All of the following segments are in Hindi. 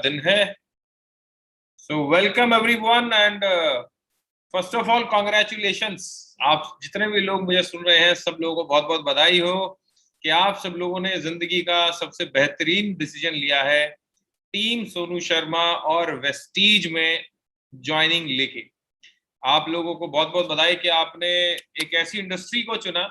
दिन है। So welcome everyone and first of all congratulations. आप जितने भी लोग मुझे सुन रहे हैं सब लोगों को बहुत बहुत बधाई हो कि आप सब लोगों ने जिंदगी का सबसे बेहतरीन डिसीजन लिया है टीम सोनू शर्मा और वेस्टीज में ज्वाइनिंग लेके। आप लोगों को बहुत बहुत बधाई कि आपने एक ऐसी इंडस्ट्री को चुना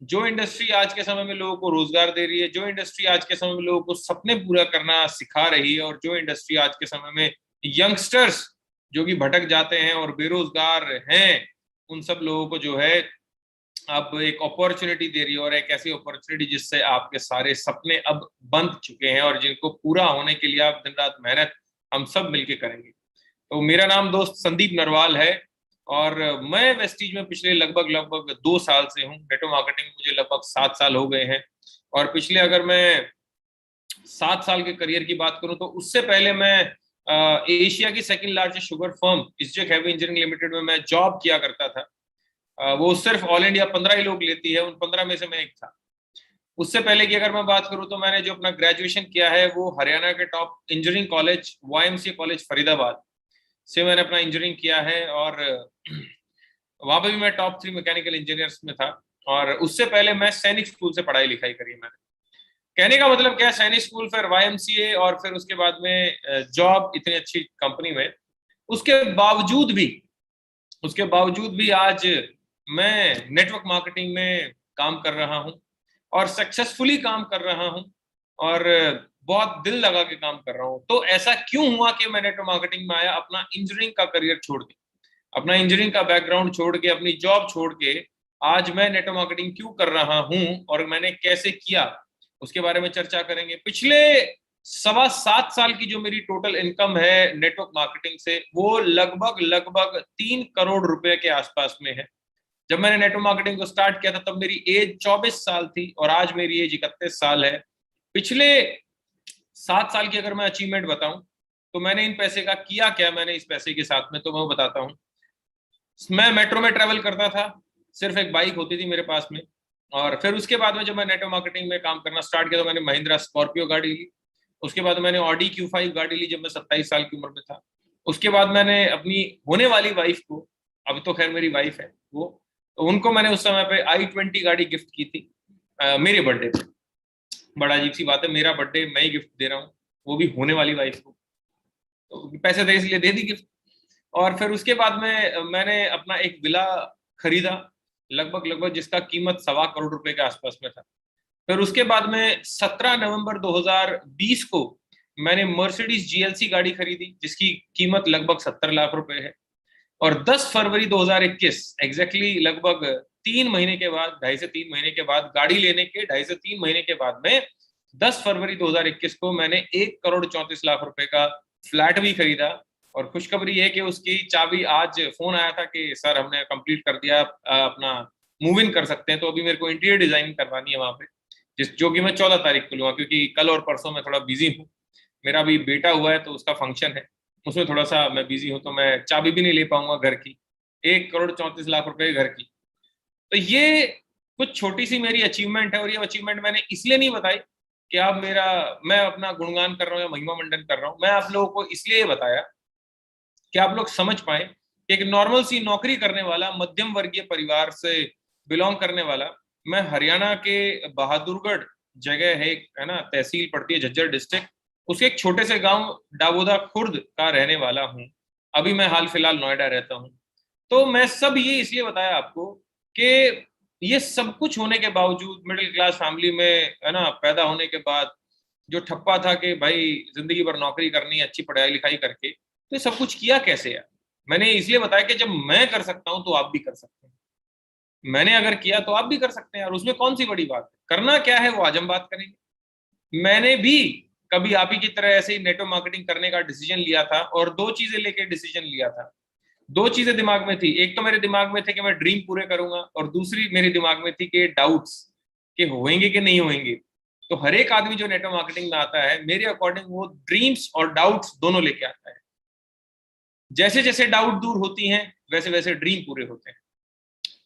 जो इंडस्ट्री आज के समय में लोगों को रोजगार दे रही है, जो इंडस्ट्री आज के समय में लोगों को सपने पूरा करना सिखा रही है, और जो इंडस्ट्री आज के समय में यंगस्टर्स जो कि भटक जाते हैं और बेरोजगार हैं उन सब लोगों को जो है अब एक अपॉर्चुनिटी दे रही है, और एक ऐसी अपॉर्चुनिटी जिससे आपके सारे सपने अब बंध चुके हैं और जिनको पूरा होने के लिए आप दिन रात मेहनत हम सब मिलके करेंगे। तो मेरा नाम दोस्त संदीप नरवाल है और मैं वेस्टीज में पिछले लगभग 2 साल से हूँ। नेटवर्क मार्केटिंग मुझे लगभग 7 साल हो गए हैं। और पिछले अगर मैं 7 साल के करियर की बात करूं तो उससे पहले मैं एशिया की second largest sugar firm ISGEC heavy engineering limited में मैं जॉब किया करता था। वो सिर्फ ऑल इंडिया 15 ही लोग लेती है, उन 15 में से मैं एक था। उससे पहले की अगर मैं बात करूं तो मैंने जो अपना ग्रेजुएशन किया है वो हरियाणा के top engineering college YMCA college Faridabad से मैंने अपना इंजीनियरिंग किया है, और वहां पे भी मैं टॉप 3 मैकेनिकल इंजीनियर्स में था। और उससे पहले मैं सैनिक स्कूल से पढ़ाई लिखाई करी है मैंने। कहने का मतलब क्या है, सैनिक स्कूल फिर YMCA और फिर उसके बाद में जॉब इतनी अच्छी कंपनी में। उसके बावजूद भी आज मैं नेटवर्क मार्केटिंग में काम कर रहा हूं और सक्सेसफुली काम कर रहा हूं और बहुत दिल लगा के काम कर रहा हूं। तो ऐसा क्यों हुआ कि मैं नेटवर्क मार्केटिंग में आया, अपना इंजीनियरिंग का करियर छोड़ के, अपना इंजीनियरिंग का बैकग्राउंड छोड़ के, अपनी जॉब छोड़ के आज मैं नेटवर्क मार्केटिंग क्यों कर रहा हूं और मैंने कैसे किया, उसके बारे में चर्चा करेंगे। पिछले 7.25 साल की जो मेरी टोटल इनकम है नेटवर्क मार्केटिंग से वो लगभग 3 करोड़ रुपए के आसपास में है। जब मैंने नेटवर्क मार्केटिंग को स्टार्ट किया था तब मेरी एज 24 साल थी और आज मेरी एज 31 साल है। पिछले 7 साल की अगर मैं अचीवमेंट बताऊं तो मैंने इन पैसे का किया क्या, मैंने इस पैसे के साथ में, तो मैं बताता हूं। मैं मेट्रो में ट्रेवल करता था, सिर्फ एक बाइक होती थी मेरे पास में। और फिर उसके बाद में जब मैं नेटवर्क मार्केटिंग में काम करना स्टार्ट किया तो मैंने महिंद्रा स्कॉर्पियो गाड़ी ली। उसके बाद मैंने ऑडी Q5 गाड़ी ली जब मैं 27 साल की उम्र में था। उसके बाद मैंने अपनी होने वाली वाइफ को, अभी तो खैर मेरी वाइफ है वो, तो उनको मैंने उस समय पे i20 गाड़ी गिफ्ट की थी मेरे बर्थडे पे। बड़ा अजीब सी बात है, मेरा बर्थडे मैं ही गिफ्ट दे रहा हूँ, वो भी होने वाली वाइफ को। तो पैसे थे इसलिए दे दी गिफ्ट। और फिर उसके बाद में मैंने अपना एक विला खरीदा लगभग जिसका कीमत 1.25 करोड़ रुपए के आसपास में था। फिर उसके बाद में 17 नवंबर 2020 को मैंने मर्सिडीज GLC गाड़ी खरीदी जिसकी कीमत लगभग 70 लाख रुपए है। और 10 फरवरी 2021 एग्जैक्टली लगभग 3 महीने के बाद, 2.5 से 3 महीने के बाद, गाड़ी लेने के 2.5 से 3 महीने के बाद में 10 फरवरी 2021 को मैंने 1 करोड़ 34 लाख रुपए का फ्लैट भी खरीदा। और खुशखबरी है कि उसकी चाबी, आज फोन आया था कि सर हमने कंप्लीट कर दिया, अपना मूव इन कर सकते हैं। तो अभी मेरे को इंटीरियर डिजाइनिंग करवानी है वहां पे, जो कि मैं 14 तारीख को लूंगा, क्योंकि कल और परसों में थोड़ा बिजी हूँ। मेरा अभी बेटा हुआ है तो उसका फंक्शन है, उसमें थोड़ा सा मैं बिजी हूँ, तो मैं चाबी भी नहीं ले पाऊंगा घर की, 1 करोड़ 34 लाख रुपए घर की। तो ये कुछ छोटी सी मेरी अचीवमेंट है, और ये अचीवमेंट मैंने इसलिए नहीं बताई कि आप मेरा, मैं अपना गुणगान कर रहा हूँ या महिमा मंडन कर रहा हूँ। मैं आप लोगों को इसलिए बताया कि आप लोग समझ पाए कि एक नॉर्मल सी नौकरी करने वाला मध्यम वर्गीय परिवार से बिलोंग करने वाला, मैं हरियाणा के बहादुरगढ़ जगह है ना, तहसील पड़ती है झज्जर डिस्ट्रिक्ट, उसके एक छोटे से गांव डाबोदा खुर्द का रहने वाला हूँ। अभी मैं हाल फिलहाल नोएडा रहता हूँ। तो मैं सब ये इसलिए बताया आपको कि ये सब कुछ होने के बावजूद, मिडिल क्लास फैमिली में है ना पैदा होने के बाद, जो ठप्पा था कि भाई जिंदगी भर नौकरी करनी है अच्छी पढ़ाई लिखाई करके, तो ये सब कुछ किया कैसे यार। मैंने इसलिए बताया कि जब मैं कर सकता हूं तो आप भी कर सकते हैं। मैंने अगर किया तो आप भी कर सकते हैं यार, उसमें कौन सी बड़ी बात है। करना क्या है वो आज हम बात करेंगे। मैंने भी कभी आप ही की तरह ऐसे ही नेटवर्क मार्केटिंग करने का डिसीजन लिया था, और दो चीजें लेके डिसीजन लिया था। दो चीजें दिमाग में थी, एक तो मेरे दिमाग में थे कि मैं ड्रीम पूरे करूंगा, और दूसरी मेरे दिमाग में थी कि डाउट्स कि होंगे कि नहीं होंगे। तो हर एक आदमी जो नेटवर्क मार्केटिंग में आता है मेरे अकॉर्डिंग वो ड्रीम्स और डाउट्स दोनों लेके आता है। जैसे जैसे डाउट दूर होती हैं वैसे वैसे ड्रीम पूरे होते हैं।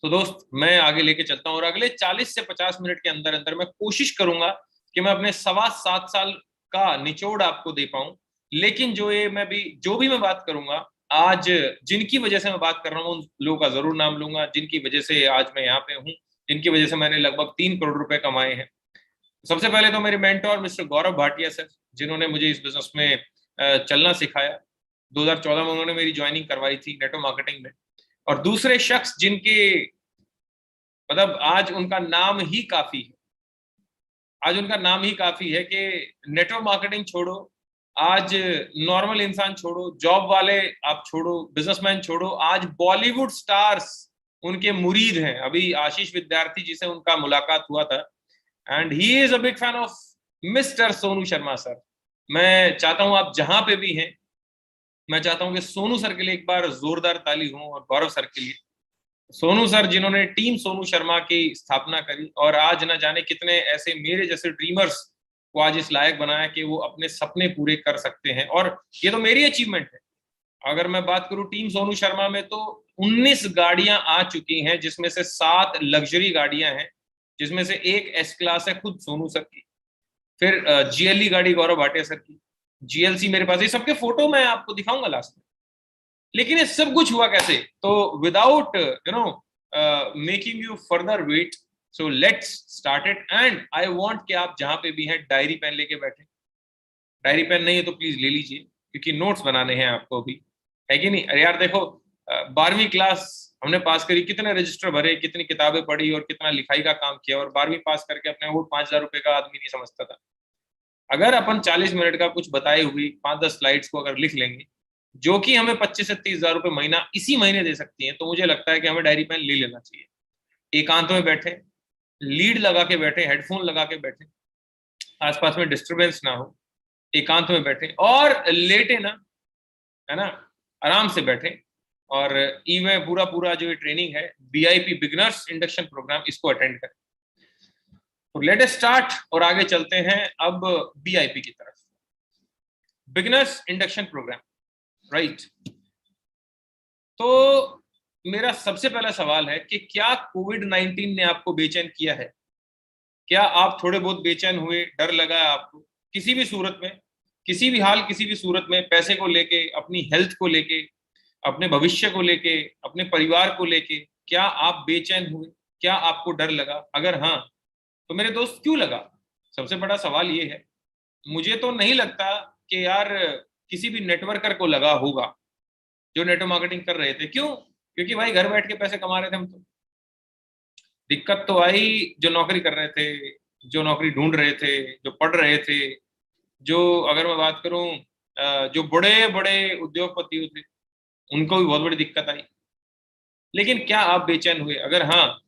तो दोस्त मैं आगे लेके चलता हूँ, और अगले 40 से 50 मिनट के अंदर अंदर मैं कोशिश करूंगा कि मैं अपने 7.25 साल का निचोड़ आपको दे पाऊं, लेकिन जो भी मैं बात करूंगा आज, जिनकी वजह से मैं बात कर रहा हूँ उन लोगों का जरूर नाम लूंगा, जिनकी वजह से आज मैं यहाँ पे हूँ, जिनकी वजह से मैंने लगभग 3 करोड़ रुपए कमाए हैं। सबसे पहले तो मेरे mentor mister Gaurav Bhatia sir, जिन्होंने मुझे इस बिजनेस में चलना सिखाया। 2014 में उन्होंने मेरी ज्वाइनिंग करवाई थी नेटवर्क मार्केटिंग में। और दूसरे शख्स जिनके मतलब आज उनका नाम ही काफी है, आज उनका नाम ही काफी है कि नेटवर्क मार्केटिंग छोड़ो, आज नॉर्मल इंसान छोड़ो, जॉब वाले आप छोड़ो, बिजनेसमैन छोड़ो, आज बॉलीवुड स्टार्स उनके मुरीद हैं। अभी आशीष विद्यार्थी जी से उनका मुलाकात हुआ था, and he is a big fan of mister Sonu Sharma sir. मैं चाहता हूं आप जहां पे भी हैं, मैं चाहता हूं कि सोनू सर के लिए एक बार जोरदार ताली हो, और गौरव सर के लिए। सोनू सर जिन्होंने टीम सोनू शर्मा की स्थापना करी, और आज न जाने कितने ऐसे मेरे जैसे ड्रीमर्स को आज इस लायक बनाया कि वो अपने सपने पूरे कर सकते हैं। और ये तो मेरी अचीवमेंट है। अगर मैं बात करूं टीम सोनू शर्मा में, तो 19 गाड़ियां आ चुकी हैं, जिसमें से 7 लग्जरी गाड़ियां हैं, जिसमें से एक एस क्लास है खुद सोनू सर की। फिर जीएलई गाड़ी गौरव भाटिया सर की, जीएलसी मेरे पास, ये सबके फोटो मैं आपको दिखाऊंगा लास्ट में। लेकिन ये सब कुछ हुआ कैसे? तो without making you further wait, so let's start it. And I want कि आप जहां पे भी हैं डायरी पेन लेके बैठे। डायरी पेन नहीं है तो प्लीज ले लीजिए, क्योंकि नोट्स बनाने हैं आपको भी, है कि नहीं? अरे यार देखो, 12वीं क्लास हमने पास करी, कितने रजिस्टर भरे, कितनी किताबें पढ़ी और कितना लिखाई का काम किया, और 12वीं पास करके अपने वो 5,000 रुपए का आदमी नहीं समझता था। अगर अपन 40 मिनट का कुछ बताई हुई 5-10 स्लाइड्स को अगर लिख लेंगे, जो कि हमें 25 से 30 हजार रुपए महीना इसी महीने दे सकती है, तो मुझे लगता है कि हमें डायरी पेन ले लेना चाहिए। एकांत में बैठे, लीड लगा के बैठे, हेडफोन लगा के बैठे, आसपास में डिस्टरबेंस ना हो, एकांत में बैठे और लेटे ना, है ना, आराम से बैठे। और ई में पूरा पूरा जो ये ट्रेनिंग है, बीआईपी बिगनर्स इंडक्शन प्रोग्राम, इसको अटेंड करें। तो लेट अस स्टार्ट, और आगे चलते हैं अब बीआईपी की तरफ, बिगनर्स इंडक्शन प्रोग्राम, राइट। तो मेरा सबसे पहला सवाल है कि क्या कोविड-19 ने आपको बेचैन किया है? क्या आप थोड़े बहुत बेचैन हुए, डर लगा है आपको किसी भी सूरत में, किसी भी हाल, किसी भी सूरत में, पैसे को लेके, अपनी हेल्थ को लेके, अपने भविष्य को लेके, अपने परिवार को लेके? क्या आप बेचैन हुए? क्या आपको डर लगा? अगर हाँ, तो मेरे दोस्त क्यों लगा? सबसे बड़ा सवाल ये है। मुझे तो नहीं लगता कि यार किसी भी नेटवर्कर को लगा होगा जो नेटवर्क मार्केटिंग कर रहे थे। क्यों? क्योंकि भाई घर बैठ के पैसे कमा रहे थे हम तो। दिक्कत तो आई जो नौकरी कर रहे थे, जो नौकरी ढूंढ रहे थे, जो पढ़ रहे थे, जो, अगर मैं बात करूं, जो बड़े बड़े उद्योगपति थे, उनको भी बहुत बड़ी दिक्कत आई। लेकिन क्या आप बेचैन हुए? अगर हाँ,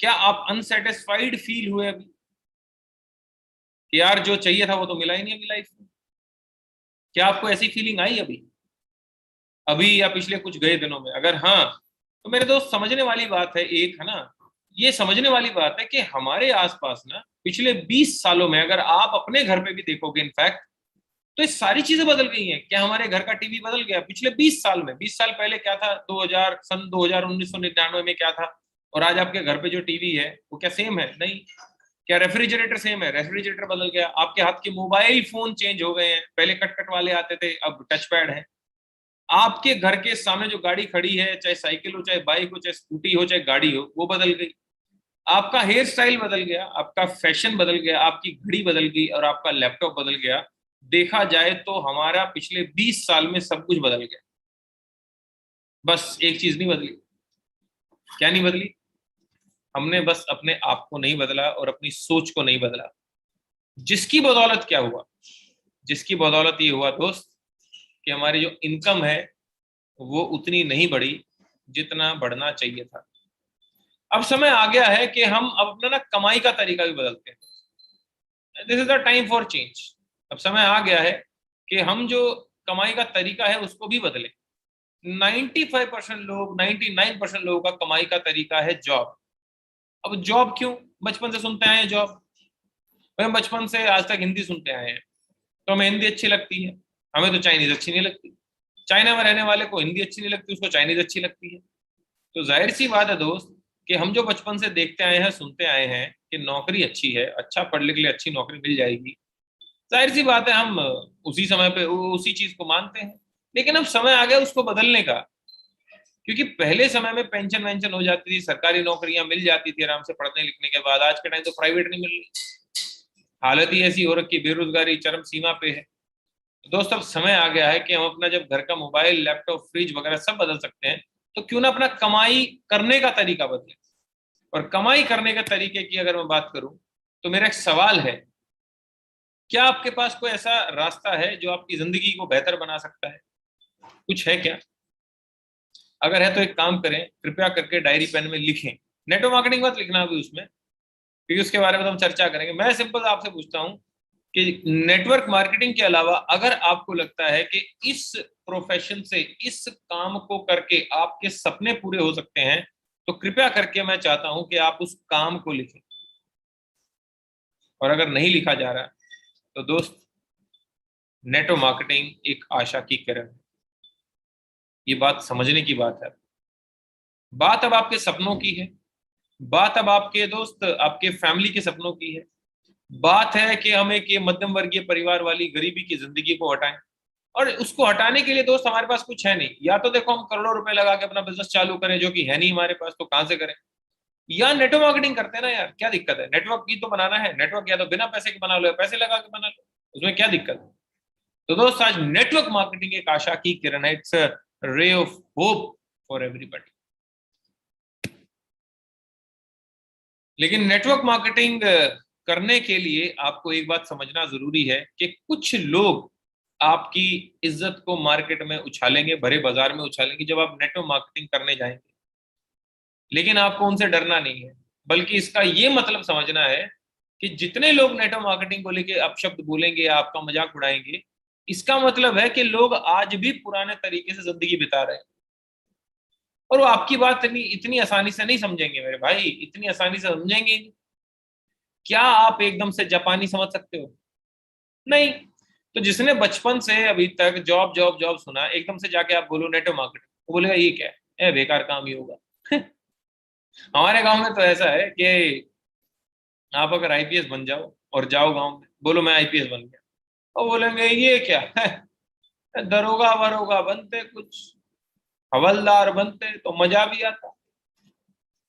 क्या आप अनसेटिस्फाइड फील हुए अभी कि यार जो चाहिए था वो तो मिला ही नहीं अभी लाइफ में? क्या आपको ऐसी फीलिंग आई अभी अभी या पिछले कुछ गए दिनों में? अगर हाँ, तो मेरे दोस्त समझने वाली बात है, एक है ना, ये समझने वाली बात है कि हमारे आसपास ना पिछले 20 सालों में, अगर आप अपने घर पे भी देखोगे इनफैक्ट, तो ये सारी चीजें बदल गई हैं। क्या हमारे घर का टीवी बदल गया पिछले 20 साल में? 20 साल पहले क्या था? 2000 सन 2000 1999 में क्या था? और आज आपके घर पे जो टीवी है वो क्या सेम है? नहीं। क्या रेफ्रिजरेटर सेम है? रेफ्रिजरेटर बदल गया। आपके हाथ के मोबाइल फोन चेंज हो गए हैं, पहले कट कट वाले आते थे, अब टच पैड है। आपके घर के सामने जो गाड़ी खड़ी है, चाहे साइकिल हो, चाहे बाइक हो, चाहे स्कूटी हो, चाहे गाड़ी हो, वो बदल गई। आपका हेयर स्टाइल बदल गया, आपका फैशन बदल गया, आपकी घड़ी बदल गई, और आपका लैपटॉप बदल गया। देखा जाए तो हमारा पिछले 20 साल में सब कुछ बदल गया। बस एक चीज नहीं बदली। क्या नहीं बदली? हमने बस अपने आप को नहीं बदला और अपनी सोच को नहीं बदला। जिसकी बदौलत क्या हुआ? जिसकी बदौलत ये हुआ दोस्त कि हमारी जो इनकम है वो उतनी नहीं बढ़ी जितना बढ़ना चाहिए था। अब समय आ गया है कि हम अब अपना ना कमाई का तरीका भी बदलते हैं। This is the time for change. अब समय आ गया है कि हम जो कमाई का तरीका है उसको भी बदलें। 95% लोग, 99% लोगों का कमाई का तरीका है जॉब। अब जॉब क्यों? बचपन से सुनते आए हैं जॉब। हम बचपन से आज तक हिंदी सुनते आए हैं, तो हमें हिंदी अच्छी लगती है। हमें तो चाइनीज अच्छी नहीं लगती। चाइना में रहने वाले को हिंदी अच्छी नहीं लगती, उसको चाइनीज अच्छी लगती है। तो जाहिर सी बात है दोस्त कि हम जो बचपन से देखते आए हैं, सुनते आए हैं कि नौकरी अच्छी है, अच्छा पढ़ लिख ले अच्छी नौकरी मिल जाएगी, जाहिर सी बात है हम उसी समय पे उसी चीज को मानते हैं। लेकिन अब समय आ गया उसको बदलने का, क्योंकि पहले समय में पेंशन वेंशन हो जाती थी, सरकारी नौकरियां मिल जाती थी आराम से पढ़ने लिखने के बाद। आज के टाइम तो प्राइवेट नहीं मिल रही, हालत ही ऐसी हो रखी, बेरोजगारी चरम सीमा पे है। तो दोस्त अब समय आ गया है कि हम अपना जब घर का मोबाइल लैपटॉप फ्रिज वगैरह सब बदल सकते हैं, तो क्यों ना अपना कमाई करने का तरीका बदले। और कमाई करने के तरीके की अगर मैं बात करूं, तो मेरा एक सवाल है, क्या आपके पास कोई ऐसा रास्ता है जो आपकी जिंदगी को बेहतर बना सकता है? कुछ है क्या? अगर है तो एक काम करें, कृपया करके डायरी पेन में लिखें। नेटवर्क मार्केटिंग मत लिखना अभी उसमें, क्योंकि उसके बारे में तो हम चर्चा करेंगे। मैं सिंपल आपसे पूछता हूं कि नेटवर्क मार्केटिंग के अलावा अगर आपको लगता है कि इस प्रोफेशन से, इस काम को करके आपके सपने पूरे हो सकते हैं, तो कृपया करके मैं चाहता हूं कि आप उस काम को लिखें। और अगर नहीं लिखा जा रहा, तो दोस्त, नेटवर्क मार्केटिंग एक आशा की किरण है। ये बात समझने की बात है। बात अब आपके सपनों की है, बात अब आपके दोस्त आपके फैमिली के सपनों की है। बात है कि हम एक ये मध्यम वर्गीय परिवार वाली गरीबी की जिंदगी को हटाएं। और उसको हटाने के लिए दोस्त हमारे पास कुछ है नहीं। या तो देखो हम करोड़ों रुपए लगा के अपना बिजनेस चालू करें, जो कि है नहीं हमारे पास, तो कहां से करें? या नेटवर्क मार्केटिंग करते हैं ना यार, क्या दिक्कत है? नेटवर्क की तो बनाना है, नेटवर्क या तो बिना पैसे के बना लो या पैसे लगा के बना लो, उसमें क्या दिक्कत है? तो दोस्त आज नेटवर्क मार्केटिंग एक आशा की किरण है, it's ray of hope for everybody. लेकिन नेटवर्क मार्केटिंग करने के लिए आपको एक बात समझना जरूरी है कि कुछ लोग आपकी इज्जत को मार्केट में उछालेंगे, भरे बाजार में उछालेंगे जब आप नेटवर्क मार्केटिंग करने जाएंगे। लेकिन आपको उनसे डरना नहीं है, बल्कि इसका ये मतलब समझना है कि जितने लोग नेटवर्क मार्केटिंग को लेके अपशब्द बोलेंगे या आपका मजाक उड़ाएंगे, इसका मतलब है कि लोग आज भी पुराने तरीके से जिंदगी बिता रहे हैं। और वो आपकी बात इतनी इतनी आसानी से नहीं समझेंगे मेरे भाई, इतनी आसानी से समझेंगे नहीं। क्या आप एकदम से जापानी समझ सकते हो? नहीं। तो जिसने बचपन से अभी तक जॉब जॉब जॉब सुना, एकदम से जाके आप बोलो नेटवर्क मार्केटिंग, वो बोलेगा ये क्या है, बेकार काम ही होगा। हमारे गांव में तो ऐसा है कि आप अगर आईपीएस बन जाओ और जाओ गांव में, बोलो मैं आईपीएस बन गया, और बोलेंगे ये क्या है, दरोगा वरोगा बनते, कुछ हवलदार बनते तो मजा भी आता।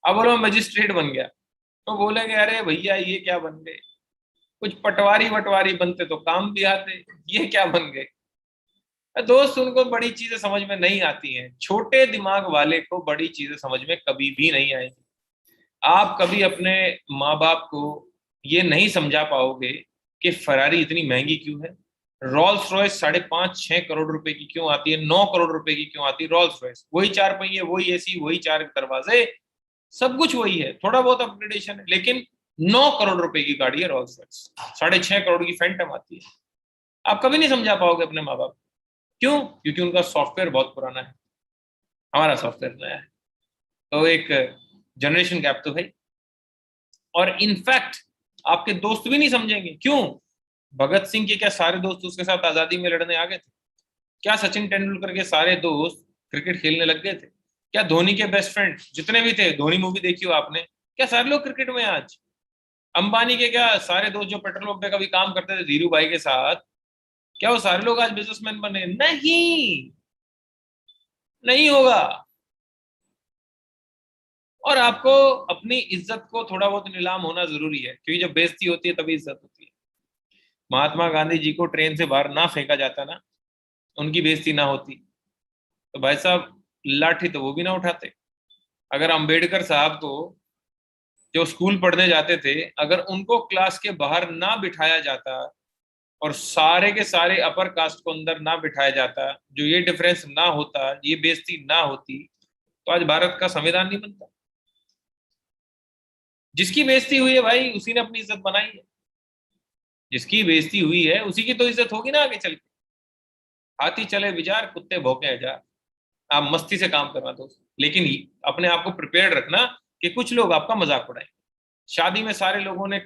अब बोलो मैं मजिस्ट्रेट बन गया, तो बोलेंगे अरे भैया ये क्या बन गए। कुछ पटवारी वटवारी बनते तो काम भी आते, ये क्या बन गए। दोस्त उनको बड़ी चीजें समझ में नहीं आती हैं। छोटे दिमाग वाले को बड़ी चीजें समझ में कभी भी नहीं आएंगी। आप कभी अपने माँ बाप को ये नहीं समझा पाओगे कि फरारी इतनी महंगी क्यों है, रोल्स रॉयस 5.5 6 करोड़ रुपए की क्यों आती है, 9 करोड़ रुपए की क्यों आती है रोल्स रॉयस। वही चार पहिए, वही एसी, वही चार दरवाजे, सब कुछ वही है, थोड़ा बहुत अपग्रेडेशन है, लेकिन 9 करोड़ रुपए की गाड़ी है रोल्स रॉयस, 6.5 करोड़ की फैंटम आती है। आप कभी नहीं समझा पाओगे अपने माँ बाप। क्यों? क्योंकि उनका सॉफ्टवेयर बहुत पुराना है, हमारा सॉफ्टवेयर नया है। तो एक जनरेशन गैप तो है। और इनफैक्ट आपके दोस्त भी नहीं समझेंगे। क्यों? भगत सिंह के क्या सारे दोस्त उसके साथ आजादी में लड़ने आ गए थे? क्या सचिन तेंदुलकर के सारे दोस्त क्रिकेट खेलने लग गए थे? क्या धोनी के बेस्ट फ्रेंड जितने भी थे, धोनी मूवी देखी हो आपने, क्या सारे लोग क्रिकेट में हैं आज? अंबानी के क्या सारे दोस्त जो पेट्रोल पंप पे कभी काम करते थे धीरू भाई के साथ, क्या वो सारे लोग आज बिजनेसमैन बने? नहीं, नहीं होगा। और आपको अपनी इज्जत को थोड़ा बहुत नीलाम होना जरूरी है, क्योंकि जब बेइज्जती होती है तभी इज्जत होती है। महात्मा गांधी जी को ट्रेन से बाहर ना फेंका जाता ना, उनकी बेइज्जती ना होती, तो भाई साहब लाठी तो वो भी ना उठाते। अगर अंबेडकर साहब को, जो स्कूल पढ़ने जाते थे, अगर उनको क्लास के बाहर ना बिठाया जाता और सारे के सारे अपर कास्ट को अंदर ना बिठाया जाता, जो ये डिफरेंस ना होता, ये बेइज्जती ना होती, तो आज भारत का संविधान नहीं बनता। जिसकी बेइज्जती हुई है भाई, उसी ने अपनी इज्जत बनाई है। जिसकी बेइज्जती हुई है उसी की तो इज्जत होगी ना आगे चल के। हाथी चले विचार, कुत्ते भौंके हजार। आप मस्ती से काम करना दोस्त, लेकिन अपने आप को प्रिपेयर्ड रखना कि कुछ लोग आपका मजाक उड़ाएंगे। शादी में सारे लोगों ने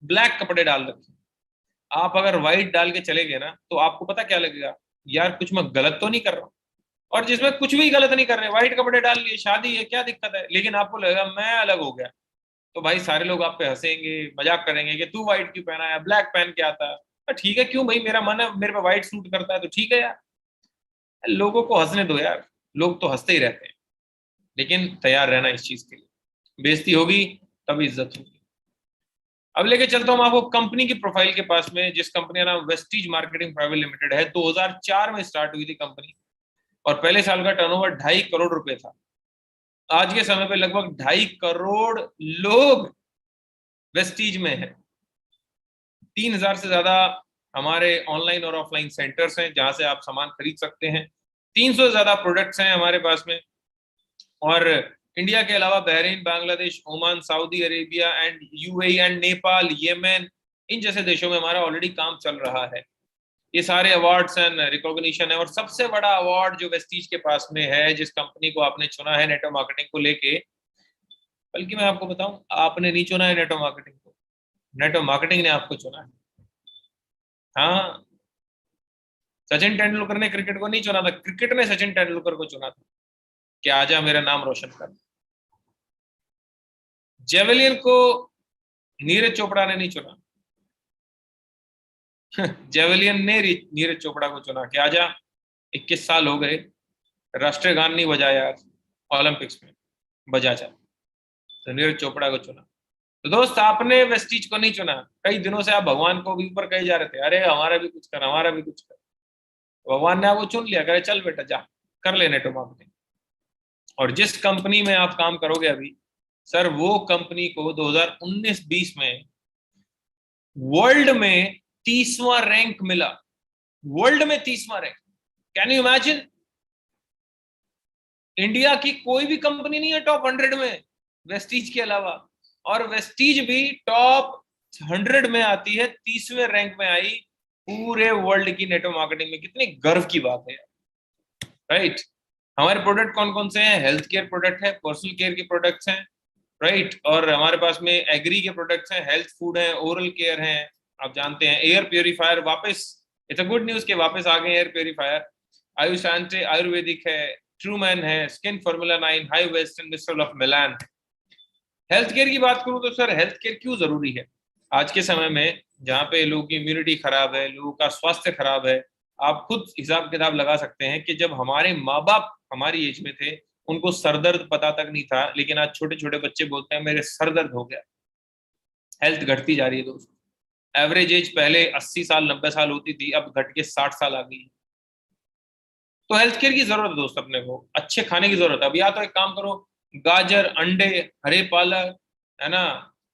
ब्लैक कपड़े डाल रखे, आप अगर व्हाइट डाल के चले गए ना, तो आपको पता क्या लगेगा, यार कुछ मैं गलत तो नहीं कर रहा हूँ। और जिसमें कुछ भी गलत नहीं कर रहे, व्हाइट कपड़े डाल लिए, शादी है, क्या दिक्कत है, लेकिन आपको लगेगा मैं अलग हो गया, तो भाई सारे लोग आप पे हंसेंगे, मजाक करेंगे कि तू व्हाइट क्यों पहना है, ब्लैक पहन के आता है। ठीक है, क्यों भाई, मेरा मन है, मेरे पे व्हाइट सूट करता है तो ठीक है यार, लोगों को हंसने दो यार, लोग तो हंसते ही रहते हैं, लेकिन तैयार रहना इस चीज के लिए, बेइज्जती होगी तब इज्जत होगी। अब लेके चलता हूँ आपको कंपनी की प्रोफाइल के पास में, जिस कंपनी का नाम वेस्टीज मार्केटिंग प्राइवेट लिमिटेड है। 2004 में स्टार्ट हुई थी कंपनी, और पहले साल का टर्नओवर 2.5 करोड़ रुपए था। आज के समय पे लगभग 2.5 करोड़ लोग वेस्टीज में है। 3,000 से ज्यादा हमारे ऑनलाइन और ऑफलाइन सेंटर्स हैं जहां से आप सामान खरीद सकते हैं। 300 से ज्यादा प्रोडक्ट्स हैं हमारे पास में। और इंडिया के अलावा Bahrain, Bangladesh, Oman, Saudi Arabia and UAE and Nepal, Yemen, इन जैसे देशों में हमारा ऑलरेडी काम चल रहा है। ये सारे अवार्ड्स एंड रिकॉग्निशन है। और सबसे बड़ा अवार्ड जो वेस्टीज के पास में है, जिस कंपनी को आपने चुना है नेटवर्क मार्केटिंग को लेके, बल्कि मैं आपको बताऊं, आपने नहीं चुना है नेटवर्क मार्केटिंग को, नेटवर्क मार्केटिंग ने आपको चुना है। हाँ, सचिन तेंदुलकर ने क्रिकेट को नहीं चुना था, क्रिकेट ने सचिन तेंदुलकर को चुना था कि आजा मेरा नाम रोशन कर। जेवलिन को नीरज चोपड़ा ने नहीं चुना। जेवलियन ने नीरज चोपड़ा को चुना कि आजा, 21 साल हो गए, राष्ट्रीय गान नहीं बजाया ओलंपिक्स में, बजा जा। तो नीरज चोपड़ा को चुना। तो दोस्त, आपने वेस्टीज को नहीं चुना। कई दिनों से आप भगवान को भी ऊपर कहे जा रहे थे, अरे हमारा भी कुछ कर, हमारा भी कुछ कर। भगवान ने आपको चुन लिया, करे चल बेटा जा, कर ले नेटवर्क मार्केटिंग। और जिस कंपनी में आप काम करोगे अभी, सर, वो कंपनी को 2019-20 में वर्ल्ड में 30वां रैंक मिला। वर्ल्ड में 30वां rank, can you imagine. India की कोई भी कंपनी नहीं है टॉप 100 में वेस्टीज के अलावा, और वेस्टीज भी टॉप 100 में आती है, 30वें रैंक में आई पूरे वर्ल्ड की नेटवर्क मार्केटिंग में। कितनी गर्व की बात है, राइट। हमारे प्रोडक्ट कौन कौन से हैं? हेल्थ केयर प्रोडक्ट है, पर्सनल केयर के प्रोडक्ट्स हैं, राइट। और हमारे पास में एग्री के प्रोडक्ट्स हैं, हेल्थ फूड है, ओरल केयर है, आप जानते हैं। एयर प्योरीफायर वापस, इट्स अ गुड न्यूज के वापस आ गए एयर प्योरीफायर। आयुष आंटे आयुर्वेदिक है, ट्रूमैन है, skin formula 9, high waist and mistral of Milan. Health care की बात करूं तो सर, हेल्थ केयर क्यों जरूरी है आज के समय में, जहां पे लोगों की इम्यूनिटी खराब है, लोगों का स्वास्थ्य खराब है। आप खुद हिसाब किताब लगा सकते हैं कि जब हमारे माँ बाप हमारी एज में थे, उनको सर दर्द पता तक नहीं था, लेकिन आज छोटे छोटे बच्चे बोलते हैं मेरे सर दर्द हो गया। हेल्थ घटती जा रही है दोस्त। एवरेज एज पहले 80 साल 90 साल होती थी, अब घट के 60 साल आ गई है। तो हेल्थ केयर की जरूरत है दोस्त, अपने को अच्छे खाने की जरूरत है। अब या तो एक काम करो, गाजर, अंडे, हरे पालक, है ना,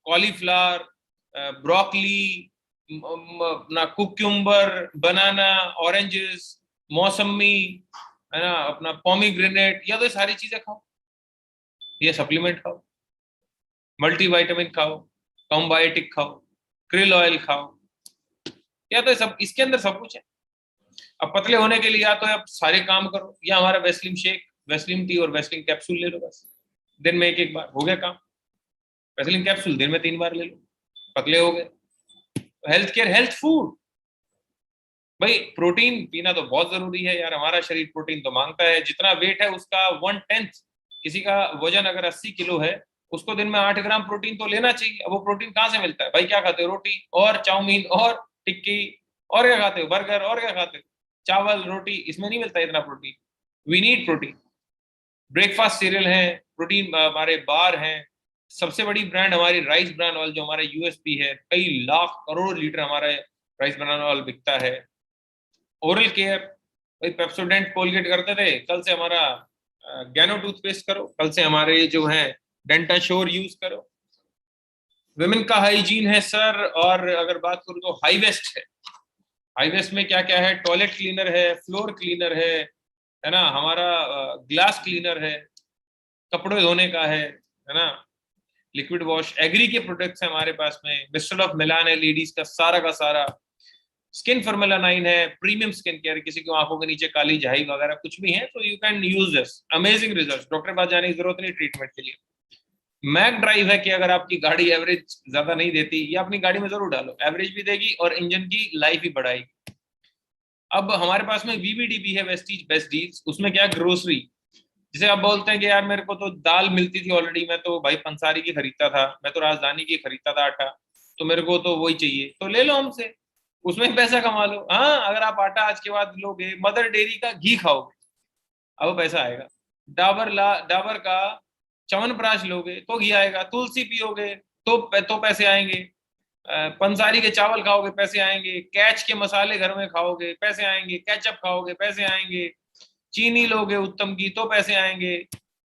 कॉलीफ्लावर, ब्रोकली, अपना कुक्यूम्बर, बनाना, ऑरेंजेस, मौसमी, है ना, अपना पोमीग्रेनेट, या तो ये सारी चीजें खाओ, ये सप्लीमेंट खाओ, मल्टीविटामिन खाओ, कॉम्बायोटिक खाओ, क्रिल ऑयल खाओ, या तो सब इसके अंदर सब कुछ है। अब पतले होने के लिए या तो आप सारे काम करो, या हमारा वेस्लिन शेक, वेस्लिन टी और वेस्लिन कैप्सूल ले लो, बस दिन में एक एक बार हो गया काम। वेस्लिन कैप्सूल दिन में 3 बार ले लो, पतले हो गए। हेल्थ केयर, हेल्थ फूड, भाई प्रोटीन पीना तो बहुत जरूरी है यार, हमारा शरीर प्रोटीन तो मांगता है। जितना वेट है उसका 1/10, किसी का वजन अगर 80 किलो है, उसको दिन में 8 ग्राम प्रोटीन तो लेना चाहिए। अब वो प्रोटीन कहाँ से मिलता है भाई? क्या खाते हो? रोटी और चाउमीन और टिक्की, और क्या खाते हो? बर्गर, और क्या खाते हो? चावल रोटी, इसमें नहीं मिलता इतना protein. We need protein. Breakfast cereal है, प्रोटीन हमारे बार हैं। सबसे बड़ी ब्रांड हमारी राइस ब्रांड ऑयल, जो हमारा यूएसपी है, कई लाख करोड़ लीटर हमारा राइस ब्रांड ऑयल बिकता है। ओरल केयर, भाई पेप्सोडेंट कोलगेट करते थे, कल से हमारा गैनो टूथपेस्ट करो, कल से हमारे जो है डेंटा श्योर यूज करो। विमेन का हाइजीन है सर, और अगर बात करूँ तो हाई वेस्ट है। हाई वेस्ट में क्या क्या है? टॉयलेट क्लीनर है, फ्लोर क्लीनर है ना, हमारा ग्लास क्लीनर है, कपड़े धोने का है ना, लिक्विड वॉश, एग्री के प्रोडक्ट्स है हमारे पास में, मिस्टर ऑफ मिलान है लेडीज का सारा, स्किन फॉर्मूला 9 है, प्रीमियम स्किन केयर, किसी को आंखों के नीचे काली झाई वगैरह कुछ भी है तो you can use this, amazing result, doctor के पास जाने की जरूरत नहीं ट्रीटमेंट के लिए। मैक ड्राइव है कि अगर आपकी गाड़ी एवरेज ज्यादा नहीं देती, ये अपनी गाड़ी में जरूर डालो, एवरेज भी देगी और इंजन की लाइफ भी बढ़ाएगी। अब हमारे पास में वीबीडीबी है, वेस्टीज बेस्ट डील्स, उसमें क्या, ग्रोसरी, जिसे आप बोलते हैं कि यार मेरे को तो दाल मिलती थी ऑलरेडी, मैं तो भाई पंसारी की खरीदता था, मैं तो राजधानी की खरीदता था आटा, तो मेरे को तो वही चाहिए, तो ले लो हमसे। उसमें पैसा कमा लो। हाँ, अगर आप आटा आज के बाद लोगे, मदर डेयरी का घी खाओगे, अब पैसा आएगा। डाबर का च्यवनप्राश लोगे तो घी आएगा। तुलसी पियोगे तो पैसे आएंगे। पंसारी के चावल खाओगे पैसे आएंगे। कैच के मसाले घर में खाओगे पैसे आएंगे। केचप खाओगे पैसे आएंगे। चीनी लोगे उत्तम की तो पैसे आएंगे।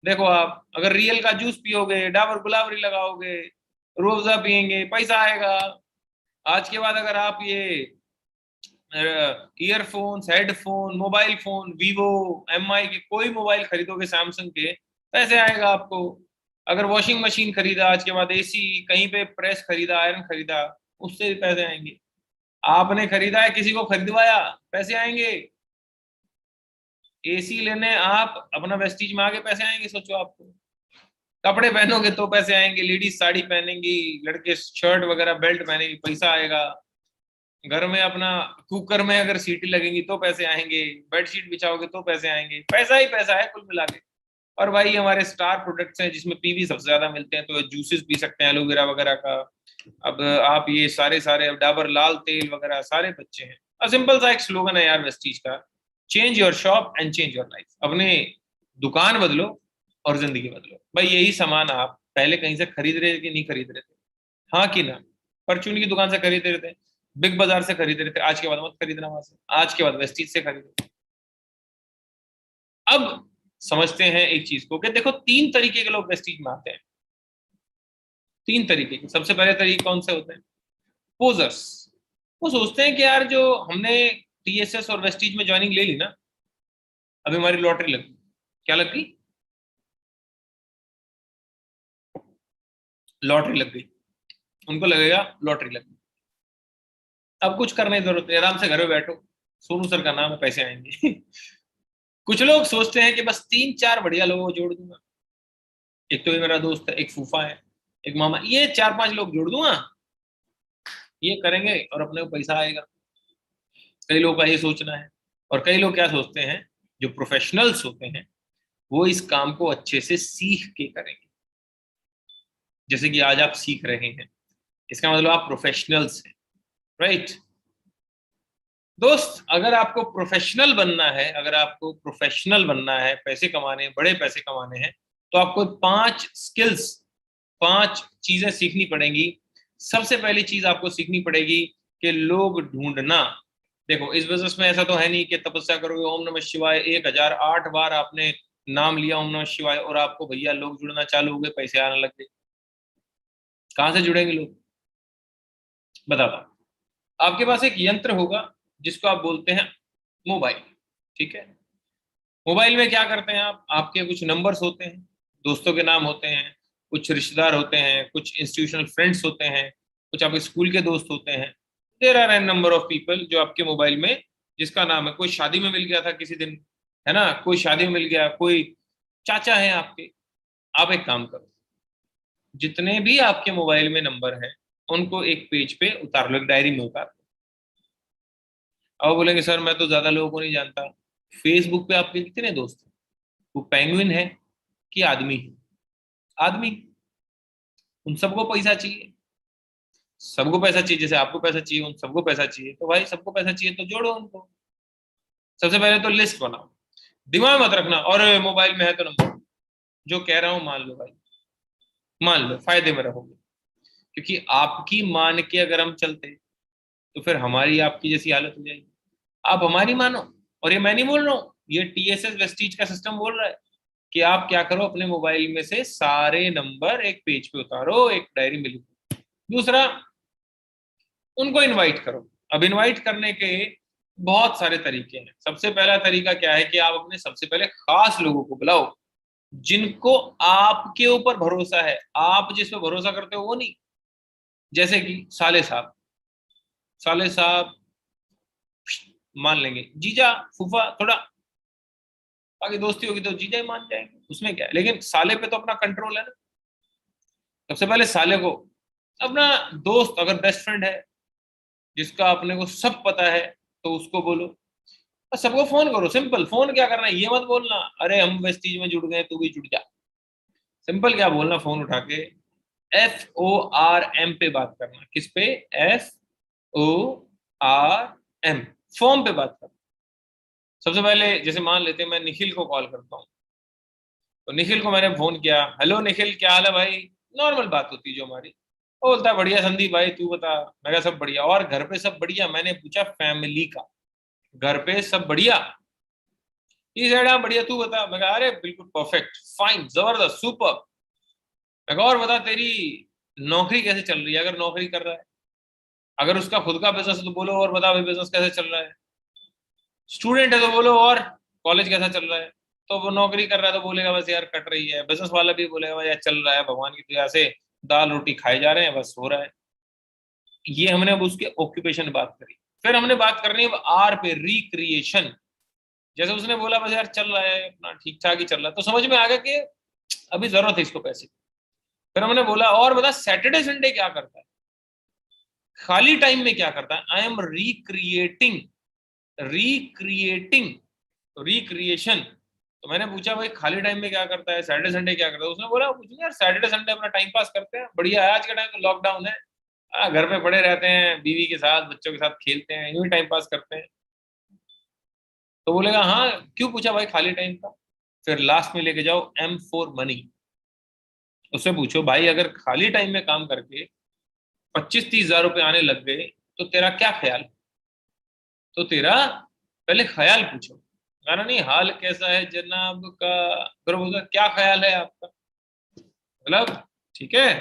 देखो, आप अगर रियल का जूस पियोगे, डाबर गुलाबरी लगाओगे, रूह अफ़ज़ा पियेंगे, पैसा आएगा। आज के बाद अगर आप ये earphones, headphone, mobile phone, Vivo, MI के कोई मोबाइल खरीदोगे, सैमसंग के, पैसे आएगा आपको। अगर वॉशिंग मशीन खरीदा, आज के बाद एसी, कहीं पे प्रेस खरीदा, आयरन खरीदा, उससे भी पैसे आएंगे। आपने खरीदा है, किसी को खरीदवाया, पैसे आएंगे। एसी लेने आप अपना वेस्टीज में आगे, पैसे आएंगे। सोचो आपको, कपड़े पहनोगे तो पैसे आएंगे। लेडीज साड़ी पहनेंगी, लड़के शर्ट वगैरह बेल्ट पहनेंगे, पैसा आएगा। घर में अपना कुकर में अगर सीटी लगेंगी तो पैसे आएंगे। बेडशीट बिछाओगे तो पैसे आएंगे। पैसा ही पैसा है कुल मिला के। और भाई हमारे स्टार प्रोडक्ट्स हैं जिसमें पीवी सबसे ज्यादा मिलते हैं, तो जूसेस पी सकते हैं एलोवेरा वगैरह का। अब आप ये सारे सारे डाबर लाल तेल वगैरह सारे बच्चे हैं। और सिंपल सा एक स्लोगन है यार वेस्टीज का, change your shop and change your life. अपने दुकान बदलो और जिंदगी बदलो। भाई यही सामान आप पहले कहीं से खरीद रहे थे कि नहीं खरीद रहे थे? हाँ कि ना? परचून की दुकान से खरीद रहे थे, बिग बाजार से खरीद रहे थे, आज के बाद मत खरीदना वहां से, आज के बाद वेस्टीज से खरीदो। अब समझते हैं एक चीज को कि देखो, तीन तरीके के लोग वेस्टीज में आते हैं। तीन तरीके के। सबसे पहले तरीके कौन से होते हैं? पोजर्स। वो सोचते हैं कि यार जो हमने टीएसएस और वेस्टीज में ज्वाइनिंग ले ली ना, अभी हमारी लॉटरी लग गई। क्या लग गई? लॉटरी लग गई। उनको लगेगा लॉटरी लग गई, अब कुछ करने की जरूरत है, आराम से घर में बैठो, सोनू सर का नाम है, पैसे आएंगे। कुछ लोग सोचते हैं कि बस तीन चार बढ़िया लोगों को जोड़ दूंगा। एक तो ये मेरा दोस्त है, एक फूफा है, एक मामा, ये चार पांच लोग जोड़ दूंगा, ये करेंगे और अपने को पैसा आएगा। कई लोगों का ये सोचना है। और कई लोग क्या सोचते हैं, जो प्रोफेशनल्स होते हैं वो इस काम को अच्छे से सीख के करेंगे। जैसे कि आज आप सीख रहे हैं, इसका मतलब आप प्रोफेशनल्स हैं, राइट? दोस्त, अगर आपको प्रोफेशनल बनना है, अगर आपको प्रोफेशनल बनना है, पैसे कमाने, बड़े पैसे कमाने हैं, तो आपको पांच स्किल्स, पांच चीजें सीखनी पड़ेंगी। सबसे पहली चीज आपको सीखनी पड़ेगी कि लोग ढूंढना। देखो, इस बिजनेस में ऐसा तो है नहीं कि तपस्या करोगे, ओम नमः शिवाय 1008 बार आपने नाम लिया ओम नमः शिवाय, और आपको भैया लोग जुड़ना चालू हो गए, पैसे आने लग गए। कहां से जुड़ेंगे लोग? बताता हूं। आपके पास एक यंत्र होगा जिसको आप बोलते हैं मोबाइल। ठीक है? मोबाइल में क्या करते हैं आप? आपके कुछ नंबर्स होते हैं, दोस्तों के नाम होते हैं, कुछ रिश्तेदार होते हैं, कुछ इंस्टीट्यूशनल फ्रेंड्स होते हैं, कुछ आपके स्कूल के दोस्त होते हैं। There are an number of people जो आपके मोबाइल में, जिसका नाम है, कोई शादी में मिल गया था किसी दिन, है ना, कोई शादी में मिल गया, कोई चाचा है आपके। आप एक काम करो, जितने भी आपके मोबाइल में नंबर हैं उनको एक पेज पे उतार लो, एक डायरी में उतार लो। अब बोलेंगे सर मैं तो ज्यादा लोगों को नहीं जानता। फेसबुक पे आपके कितने दोस्त हैं? वो पेंगुइन है कि आदमी है? आदमी। उन सबको पैसा चाहिए, सबको पैसा चाहिए, जैसे आपको पैसा चाहिए उन सबको पैसा चाहिए, तो भाई सबको पैसा चाहिए तो जोड़ो उनको। सबसे पहले तो लिस्ट बनाओ। दिमाग मत रखना और मोबाइल में है तो नंबर, जो कह रहा हूं मान लो भाई, मान लो, फायदे में रहोगे। क्योंकि आपकी मान के अगर हम चलते तो फिर हमारी आपकी जैसी हालत हो जाएगी। आप हमारी मानो। और ये मैं नहीं बोल रहा हूँ, ये टीएसएस वेस्टीज का सिस्टम बोल रहा है कि आप क्या करो, अपने मोबाइल में से सारे नंबर एक पेज पे उतारो, एक डायरी में लिखो। दूसरा, उनको इनवाइट करो। अब इनवाइट करने के बहुत सारे तरीके हैं। सबसे पहला तरीका क्या है कि आप अपने सबसे पहले खास लोगों को बुलाओ, जिनको आपके ऊपर भरोसा है। आप जिस पे भरोसा करते हो वो नहीं। जैसे कि साले साहब, साले साहब मान लेंगे, जीजा, फूफा थोड़ा, बाकी दोस्ती होगी तो जीजा ही मान जाएंगे, उसमें क्या है। लेकिन साले पे तो अपना कंट्रोल है ना। सबसे पहले साले को, अपना दोस्त अगर बेस्ट फ्रेंड है जिसका अपने को सब पता है, तो उसको बोलो। और सबको फोन करो, सिंपल। फोन क्या करना है ये मत बोलना, अरे हम वेस्टीज में जुड़ गए तू भी जुड़ जा। सिंपल क्या बोलना, फोन उठा के FORM पे बात करना। किस पे? FORM RM, फॉर्म पे बात कर। सबसे पहले जैसे मान लेते हैं मैं निखिल को कॉल करता हूँ, तो निखिल को मैंने फोन किया, हेलो निखिल क्या हाल है भाई, नॉर्मल बात होती जो हमारी। वो बोलता है बढ़िया संदीप भाई तू बता। मैं कहा सब बढ़िया, और घर पे सब बढ़िया। मैंने पूछा फैमिली का, घर पे सब बढ़िया? ये साइड हाँ बढ़िया, तू बता। मैं कहा अरे बिल्कुल परफेक्ट, फाइन, जबरदस्त, सुपर। मैं कहा और बता तेरी नौकरी कैसे चल रही है, अगर नौकरी कर रहा है। अगर उसका खुद का बिजनेस है तो बोलो और बता भाई बिजनेस कैसे चल रहा है। स्टूडेंट है तो बोलो और कॉलेज कैसा चल रहा है। तो वो नौकरी कर रहा है तो बोलेगा बस यार कट रही है। बिजनेस वाला भी बोलेगा भाई यार चल रहा है, भगवान की दया से दाल रोटी खाए जा रहे हैं, बस हो रहा है। ये हमने अब उसके ऑक्यूपेशन बात करी। फिर हमने बात करनी है अब आर पे, रिक्रिएशन। जैसे उसने बोला बस यार चल रहा है अपना ठीक ठाक ही चल रहा है, तो समझ में आ गया कि अभी जरूरत है इसको पैसे की। फिर हमने बोला और बता सैटरडे संडे क्या करता है, खाली टाइम में क्या करता है। I am recreating, recreating, recreation. तो मैंने पूछा भाई खाली टाइम में क्या करता है, सैटरडे संडे क्या करता है। उसने बोला कुछ नहीं यार, सैटरडे संडे अपना टाइम पास करते हैं, बढ़िया है। आज के टाइम तो लॉकडाउन है, घर पे पड़े रहते हैं, बीवी के साथ बच्चों के साथ खेलते हैं, यूं ही टाइम पास करते हैं। तो बोलेगा हाँ क्यों पूछा भाई खाली टाइम का। फिर लास्ट में लेके जाओ M4 मनी। उससे पूछो भाई अगर खाली टाइम में काम करके 25-30 हजार रुपए आने लग गए तो तेरा क्या ख्याल। तो तेरा पहले ख्याल पूछो, गाना नहीं हाल कैसा है जनाब का, फिर बोलता क्या ख्याल है आपका, मतलब ठीक है।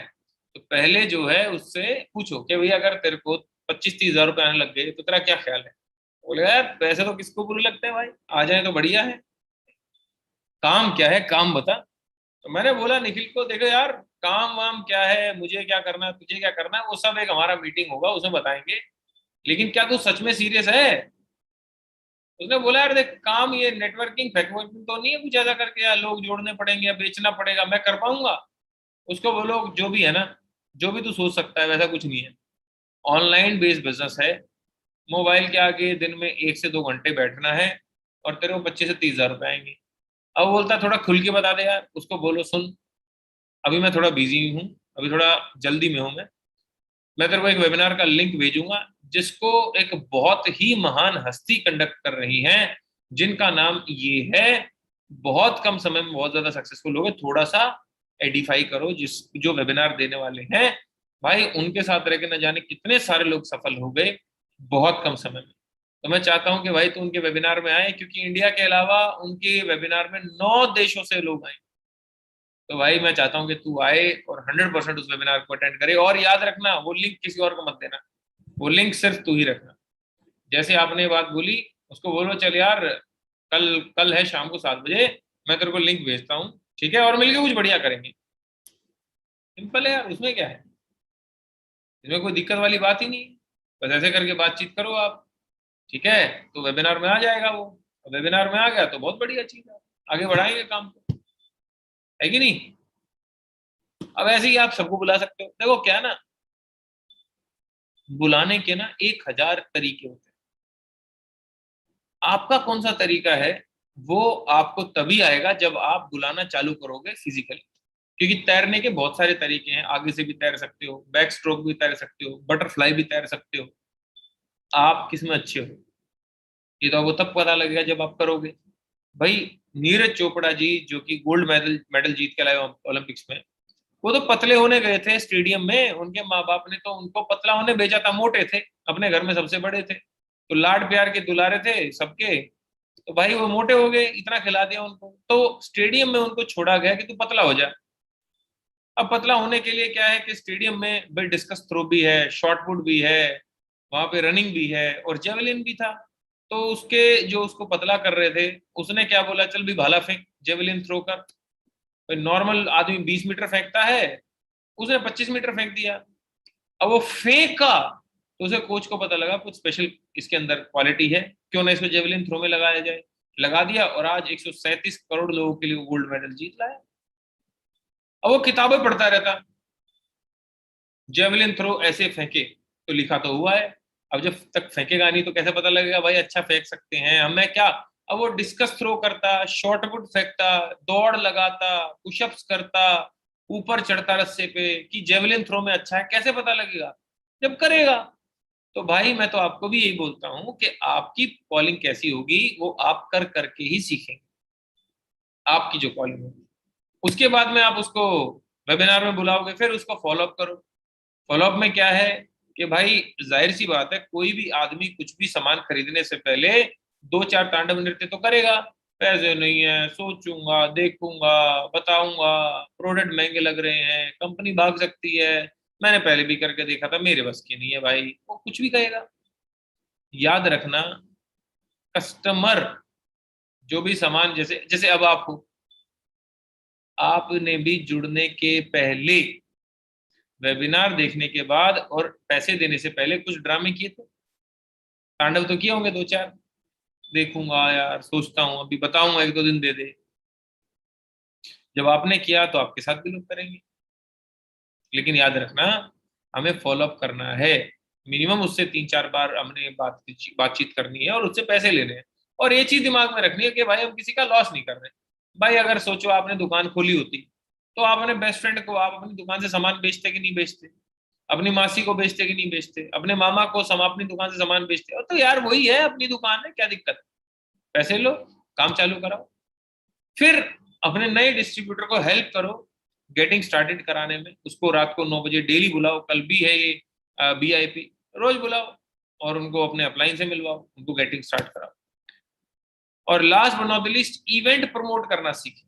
तो पहले जो है उससे पूछो कि भाई अगर तेरे को 25-30 हजार रुपए आने लग गए तो तेरा क्या ख्याल है। बोलेगा यार पैसे तो किसको बुरे लगते हैं भाई, आ जाए तो बढ़िया है। काम क्या है, काम बता। तो मैंने बोला निखिल को देखो यार, काम वाम क्या है, मुझे क्या करना है, तुझे क्या करना है, वो सब एक हमारा मीटिंग होगा उसमें बताएंगे। लेकिन क्या तू सच में सीरियस है। उसने बोला यार देख काम ये नेटवर्किंग फेटवर्किंग तो नहीं है कुछ ऐसा करके यार लोग जोड़ने पड़ेंगे या बेचना पड़ेगा, मैं कर पाऊंगा। उसको बोलो जो भी है ना, जो भी तू सोच सकता है वैसा कुछ नहीं है। ऑनलाइन बेस्ड बिजनेस है, मोबाइल के आगे दिन में 1 से 2 घंटे बैठना है और तेरे को 25 से 30 हजार रुपए आएंगे। अब वो बोलता है थोड़ा खुल के बता दे यार। उसको बोलो सुन अभी मैं थोड़ा बिजी हूँ, अभी थोड़ा जल्दी में हूँ मैं तेरे को एक वेबिनार का लिंक भेजूंगा जिसको एक बहुत ही महान हस्ती कंडक्ट कर रही है, जिनका नाम ये है। बहुत कम समय में बहुत ज्यादा सक्सेसफुल हो गए, थोड़ा सा एडिफाई करो जिस जो वेबिनार देने वाले हैं। भाई उनके साथ रह के न जाने कितने सारे लोग सफल हो गए बहुत कम समय में। तो मैं चाहता हूं कि भाई तू उनके वेबिनार में आए, क्योंकि इंडिया के अलावा उनके वेबिनार में 9 देशों से लोग आए। तो भाई मैं चाहता हूँ कि तू आए और 100% उस वेबिनार को अटेंड करे। और याद रखना वो लिंक किसी और को मत देना, वो लिंक सिर्फ तू ही रखना। जैसे आपने ये बात बोली उसको बोलो चल यार कल कल है शाम को 7 बजे, मैं तेरे को लिंक भेजता हूँ, ठीक है, और मिलके कुछ बढ़िया करेंगे। सिंपल है यार, उसमें क्या है, इसमें कोई दिक्कत वाली बात ही नहीं है। बस ऐसे करके बातचीत करो आप, ठीक है। तो वेबिनार में आ जाएगा वो, वेबिनार में आ गया तो बहुत बढ़िया चीज है, आगे बढ़ाएंगे काम को, है कि नहीं। अब ऐसे ही आप सबको बुला सकते हो, देखो क्या है ना, बुलाने के ना 1000 तरीके होते हैं। आपका कौन सा तरीका है वो आपको तभी आएगा जब आप बुलाना चालू करोगे फिजिकली। क्योंकि तैरने के बहुत सारे तरीके हैं, आगे से भी तैर सकते हो, बैक स्ट्रोक भी तैर सकते हो, बटरफ्लाई भी तैर सकते हो। आप किस में अच्छे हो ये तो आपको तब पता लगेगा जब आप करोगे। भाई नीरज चोपड़ा जी जो कि गोल्ड मेडल मेडल जीत के लाए ओलंपिक्स में, वो तो पतले होने गए थे स्टेडियम में, उनके माँ बाप ने तो उनको पतला होने भेजा था, मोटे थे, अपने घर में सबसे बड़े थे, तो लाड प्यार के दुलारे थे सबके। तो भाई वो मोटे हो गए, इतना खिला दिया उनको, तो स्टेडियम में उनको छोड़ा गया कि तू पतला हो जा। अब पतला होने के लिए क्या है कि स्टेडियम में भाई डिस्कस थ्रो भी है, शॉर्ट पुट भी है, वहां पे रनिंग भी है और जेवलिन भी था। तो उसके जो उसको पतला कर रहे थे उसने क्या बोला, चल भी भाला फेंक, जेवलिन थ्रो कर। नॉर्मल आदमी 20 मीटर फेंकता है, उसने 25 मीटर फेंक दिया। अब वो फेंका तो उसे कोच को पता लगा कुछ स्पेशल इसके अंदर क्वालिटी है, क्यों ना इसको जेवलिन थ्रो में लगाया जाए। लगा दिया और आज 137 करोड़ लोगों के लिए गोल्ड मेडल जीत लाया। अब वो किताबें पढ़ता रहता, जेवलिन थ्रो ऐसे फेंके तो लिखा तो हुआ है, अब जब तक फेंकेगा नहीं तो कैसे पता लगेगा भाई अच्छा फेंक सकते हैं हमें क्या। अब वो डिस्कस थ्रो करता, शॉर्ट पुट फेंकता, दौड़ लगाता, पुशअप्स करता, ऊपर चढ़ता रस्से पे, कि जेवलिन थ्रो में अच्छा है, कैसे पता लगेगा जब करेगा। तो भाई मैं तो आपको भी यही बोलता हूं कि आपकी कॉलिंग कैसी होगी वो आप कर करके ही सीखेंगे। आपकी जो कॉलिंग होगी उसके बाद में आप उसको वेबिनार में बुलाओगे, फिर उसको फॉलोअप करो। फॉलोअप में क्या है कि भाई जाहिर सी बात है, कोई भी आदमी कुछ भी सामान खरीदने से पहले दो चार तांडव नृत्य तो करेगा। पैसे नहीं है, सोचूंगा, देखूंगा, बताऊंगा, प्रोडक्ट महंगे लग रहे हैं, कंपनी भाग सकती है, मैंने पहले भी करके देखा था, मेरे बस की नहीं है भाई, वो कुछ भी कहेगा। याद रखना, कस्टमर जो भी सामान, जैसे जैसे अब आप हो, आपने भी जुड़ने के पहले, वेबिनार देखने के बाद और पैसे देने से पहले कुछ ड्रामे किए थे, तांडव तो किए होंगे दो चार। देखूंगा यार, सोचता हूँ, अभी बताऊंगा, एक दो दिन दे दे। जब आपने किया तो आपके साथ भी लोग करेंगे। लेकिन याद रखना, हमें फॉलोअप करना है। मिनिमम उससे तीन चार बार हमने बातचीत करनी है और उससे पैसे लेने हैं। और ये चीज दिमाग में रखनी है कि भाई हम किसी का लॉस नहीं कर रहे। भाई अगर सोचो आपने दुकान खोली होती, तो आप अपने बेस्ट फ्रेंड को आप अपनी दुकान से सामान बेचते कि नहीं बेचते? अपनी मासी को बेचते कि नहीं बेचते? अपने मामा को अपनी दुकान से सामान बेचते? और तो यार वही है, अपनी दुकान है, क्या दिक्कत है? पैसे लो, काम चालू कराओ। फिर अपने नए डिस्ट्रीब्यूटर को हेल्प करो गेटिंग स्टार्टेड कराने में। उसको रात को 9 बजे डेली बुलाओ, कल भी है ये VIP, रोज बुलाओ और उनको अपने अपलाइन से मिलवाओ, उनको गेटिंग स्टार्ट कराओ। और last but not the least, event promote करना सीखें।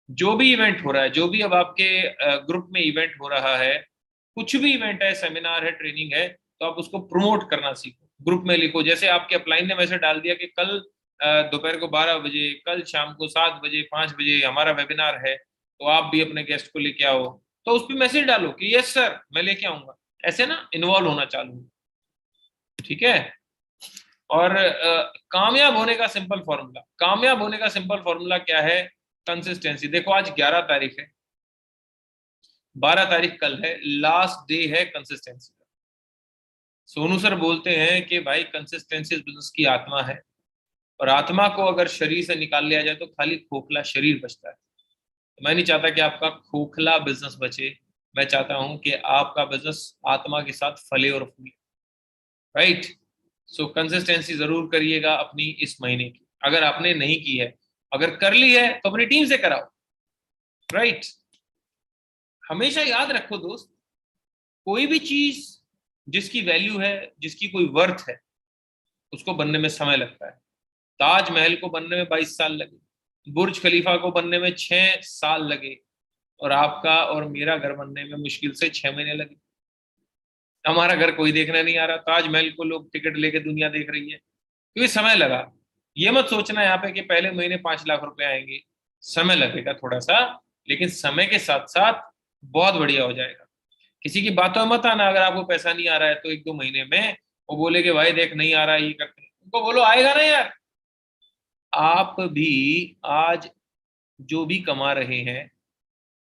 जो भी इवेंट हो रहा है, जो भी अब आपके ग्रुप में इवेंट हो रहा है, कुछ भी इवेंट है, सेमिनार है, ट्रेनिंग है, तो आप उसको प्रमोट करना सीखो। ग्रुप में लिखो, जैसे आपके अपलाइन ने मैसेज डाल दिया कि कल दोपहर को 12 बजे, कल शाम को 7 बजे, 5 बजे हमारा वेबिनार है, तो आप भी अपने गेस्ट को लेके आओ। तो उस पर मैसेज डालो कि यस सर, मैं लेके आऊंगा। ऐसे ना इन्वॉल्व होना चालू हो, ठीक है। और कामयाब होने का सिंपल फॉर्मूला, कामयाब होने का सिंपल फॉर्मूला क्या है? कंसिस्टेंसी। देखो आज 11 तारीख है, 12 तारीख कल है, लास्ट डे है कंसिस्टेंसी का। सोनू सर बोलते हैं कि भाई कंसिस्टेंसी बिजनेस की आत्मा है, और आत्मा को अगर शरीर से निकाल लिया जाए तो खाली खोखला शरीर बचता है। तो मैं नहीं चाहता कि आपका खोखला बिजनेस बचे, मैं चाहता हूं कि आपका बिजनेस आत्मा के साथ फले और फूले। राइट। सो कंसिस्टेंसी जरूर करिएगा अपनी इस महीने की, अगर आपने नहीं की है। अगर कर ली है तो अपनी टीम से कराओ। राइट। हमेशा याद रखो दोस्त, कोई भी चीज जिसकी वैल्यू है, जिसकी कोई वर्थ है, उसको बनने में समय लगता है। ताजमहल को बनने में 22 साल लगे, बुर्ज खलीफा को बनने में 6 साल लगे, और आपका और मेरा घर बनने में मुश्किल से 6 महीने लगे। हमारा घर कोई देखने नहीं आ रहा, ताजमहल को लोग टिकट लेके दुनिया देख रही है, क्योंकि समय लगा। ये मत सोचना यहाँ पे कि पहले महीने 5 लाख रुपए आएंगे। समय लगेगा थोड़ा सा, लेकिन समय के साथ साथ बहुत बढ़िया हो जाएगा। किसी की बातों में मत आना, अगर आपको पैसा नहीं आ रहा है तो एक दो महीने में वो बोले कि भाई देख नहीं आ रहा है, ये करते हैं, उनको बोलो आएगा ना यार। आप भी आज जो भी कमा रहे हैं,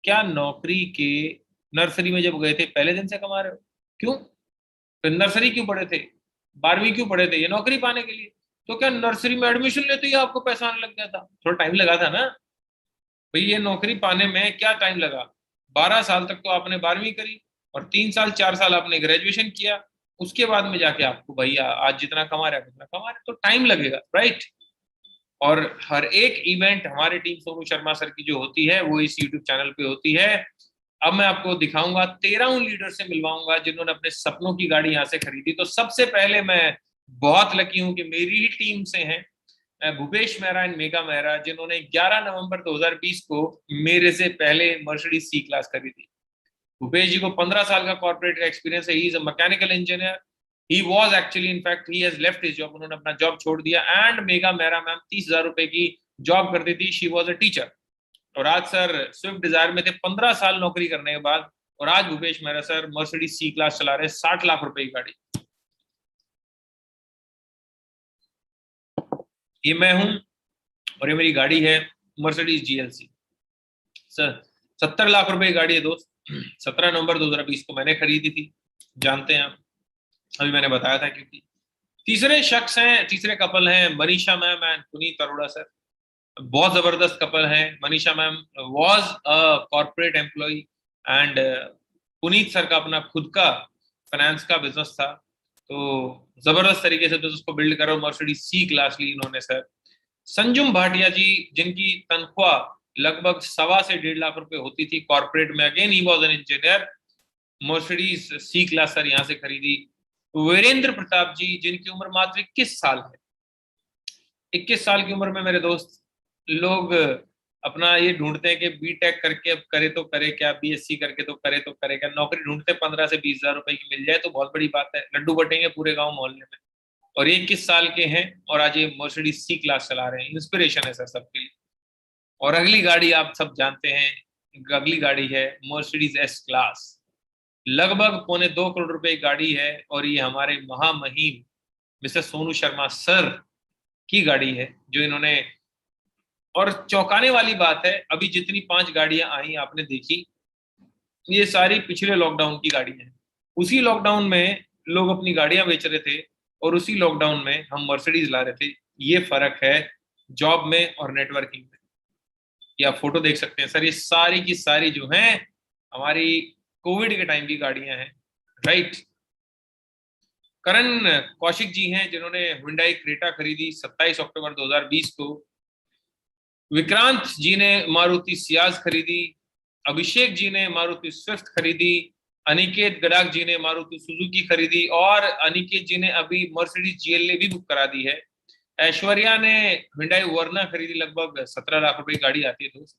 क्या नौकरी के नर्सरी में जब गए थे पहले दिन से कमा रहे हो? क्यों? फिर नर्सरी क्यों पढ़े थे, 12वीं क्यों पढ़े थे? ये नौकरी पाने के लिए। तो क्या नर्सरी में एडमिशन लेते ही आपको पैसा आने लग गया था? थोड़ा टाइम लगा था ना भाई। ये नौकरी पाने में क्या टाइम लगा? 12 साल तक तो आपने 12वीं करी, और 3 साल 4 साल आपने ग्रेजुएशन किया। उसके बाद में जाके आपको भैया आज जितना कमा रहे हैं उतना कमा रहे हैं, तो टाइम लगेगा। राइट। और हर एक इवेंट हमारी टीम सोनू शर्मा सर की जो होती है वो इस यूट्यूब चैनल पे होती है। अब मैं आपको दिखाऊंगा, 13 उन लीडर से मिलवाऊंगा जिन्होंने अपने सपनों की गाड़ी यहाँ से खरीदी। तो सबसे पहले मैं बहुत लकी हूं कि मेरी ही टीम से हैं भूपेश मेहरा एंड मेघा मेहरा, जिन्होंने 11 नवंबर 2020 को मेरे से पहले मर्सिडीज C क्लास खरीदी। भूपेश जी को 15 साल का कॉर्पोरेट एक्सपीरियंस है, he is a mechanical engineer. He was actually, in fact he has left his job, उन्होंने अपना जॉब छोड़ दिया। एंड मेगा मेरा मैम 30,000 रुपए की जॉब करती थी, शी वॉज अ टीचर। और आज सर स्विफ्ट डिजायर में थे 15 साल नौकरी करने के बाद, और आज Bhupesh Mehra sir Mercedes C class चला रहे, 60 लाख रुपए की गाड़ी। ये मैं हूं, और ये मेरी गाड़ी है मर्सिडीज GLC सर। 70 लाख रुपए की गाड़ी है दोस्त। 17 नवंबर 2020 को मैंने खरीदी थी, जानते हैं आप, अभी मैंने बताया था। क्योंकि तीसरे शख्स हैं, तीसरे कपल हैं Manisha ma'am and Puneet Arora sir. बहुत जबरदस्त कपल हैं। Manisha ma'am was a corporate employee, and Puneet sir का अपना खुद का फाइनेंस का बिजनेस था। तो जबरदस्त तरीके से तो उसको बिल्ड करो। मर्सिडीज सी क्लास ली इन्होंने सर। संजुम भाटिया जी, जिनकी तनख्वाह लगभग 1.25 से 1.5 लाख रुपए होती थी कॉर्पोरेट में, अगेन ही was an engineer, Mercedes C class sir यहाँ से खरीदी। वीरेंद्र प्रताप जी, जिनकी उम्र मात्र 21 साल है। 21 साल की उम्र में मेरे दोस्त लोग अपना ये ढूंढते हैं कि बीटेक करके अब करे तो करे क्या, बीएससी करके तो करे तो करे क्या, नौकरी ढूंढते 15 से 20 हजार रुपए की मिल जाए तो बहुत बड़ी बात है, लड्डू बटेंगे पूरे गांव मोहल्ले में। और ये 21 साल के हैं और आज ये मर्सिडीज सी क्लास चला रहे हैं, इंस्पिरेशन है सर सबके लिए। और अगली गाड़ी आप सब जानते हैं, अगली गाड़ी है मर्सिडीज एस क्लास। लगभग 2.25 करोड़ की गाड़ी है और ये हमारे महामहिम मिस्टर सोनू शर्मा सर की गाड़ी है जो इन्होंने। और चौंकाने वाली बात है, अभी जितनी 5 गाड़ियां आई आपने देखी, ये सारी पिछले लॉकडाउन की गाड़ियां हैं। उसी लॉकडाउन में लोग अपनी गाड़ियां बेच रहे थे और उसी लॉकडाउन में हम मर्सिडीज ला रहे थे। ये फर्क है जॉब में और नेटवर्किंग में। ये आप फोटो देख सकते हैं सर, ये सारी की सारी जो हैं हमारी कोविड के टाइम की गाड़ियां हैं, राइट। करण कौशिक जी हैं जिन्होंने हुंडई क्रेटा खरीदी 27 अक्टूबर 2020 को। विक्रांत जी ने मारुति सियाज खरीदी। अभिषेक जी ने मारुति स्विफ्ट खरीदी। अनिकेत गडाख जी ने मारुति सुजुकी खरीदी और अनिकेत जी ने अभी मर्सिडीज जीएलए भी बुक करा दी है। ऐश्वर्या ने हुंडई वर्ना खरीदी, लगभग 17 लाख रुपए की गाड़ी आती है दोस्त।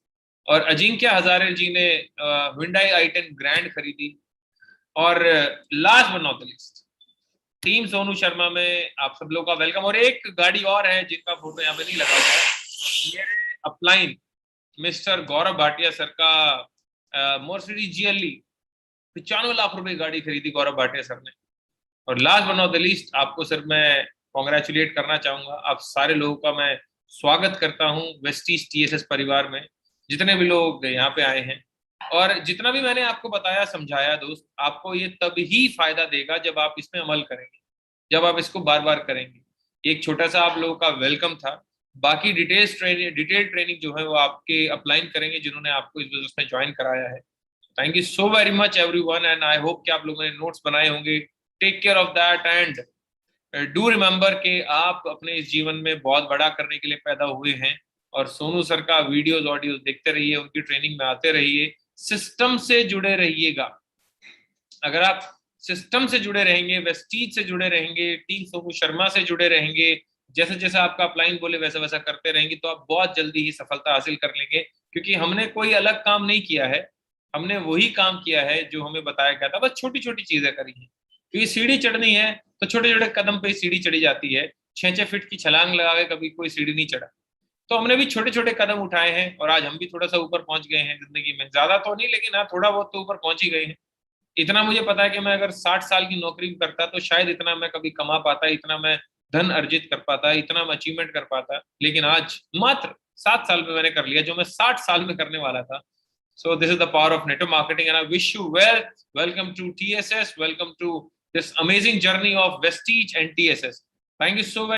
और अजिंक्य हजारे जी ने हुंडई i10 ग्रैंड खरीदी। और last but not the list, team Sonu Sharma में आप सब लोगों का वेलकम। और एक गाड़ी और है जिनका फोटो यहाँ पे नहीं लगा हुआ है, मेरे upline mister Gaurav Bhatia sir का मर्सिडीज जीएलई 95 लाख रुपए की गाड़ी खरीदी गौरव भाटिया सर ने। और last but not the least, आपको सर मैं कॉन्ग्रेचुलेट करना चाहूंगा, आप सारे लोगों का मैं स्वागत करता हूं वेस्टीज टीएसएस परिवार में, जितने भी लोग यहाँ पे आए हैं। और जितना भी मैंने आपको बताया समझाया दोस्त, आपको ये तभी फायदा देगा जब आप इसमें अमल करेंगे, जब आप इसको बार बार करेंगे। एक छोटा सा आप लोगों का वेलकम था। बाकी डिटेल ट्रेनिंग जो है वो आपके अपलाइन करेंगे जिन्होंने आपको इस बिजनेस में ज्वाइन कराया है। Thank you so very much everyone and I hope कि आप लोगों ने नोट्स बनाए होंगे। Take care of that and do remember कि आप अपने इस जीवन में बहुत बड़ा करने के लिए पैदा हुए हैं। और सोनू सर का वीडियोस ऑडियोस देखते रहिए, उनकी ट्रेनिंग में आते रहिए, सिस्टम से जुड़े रहिएगा। अगर आप सिस्टम से जुड़े रहेंगे, वेस्टीज से जुड़े रहेंगे, टीम सोनू शर्मा से जुड़े रहेंगे, जैसे जैसा आपका अपलाइन बोले वैसा वैसा करते रहेंगे तो आप बहुत जल्दी ही सफलता हासिल कर लेंगे। क्योंकि हमने कोई अलग काम नहीं किया है, हमने वही काम किया है जो हमें बताया गया था, बस छोटी छोटी चीजें करी हैं। क्योंकि सीढ़ी चढ़नी है तो छोटे छोटे कदम पे सीढ़ी चढ़ी जाती है। 6-6 फीट की छलांग लगा के कभी कोई सीढ़ी नहीं चढ़ा। तो हमने भी छोटे छोटे कदम उठाए हैं और आज हम भी थोड़ा सा ऊपर पहुंच गए हैं जिंदगी में, ज्यादा तो नहीं लेकिन हाँ थोड़ा बहुत तो ऊपर पहुंच ही गए हैं। इतना मुझे पता है कि मैं अगर 60 साल की नौकरी करता तो शायद इतना मैं कभी कमा पाता, इतना मैं धन अर्जित कर पाता, इतना मैं अचीवमेंट कर पाता। लेकिन आज मात्र 7 साल में मैंने कर लिया जो मैं 60 साल में करने वाला था। So this is the power of network marketing and I wish you well. Welcome to TSS, welcome to this amazing journey of Vestige and TSS. Thank you so much.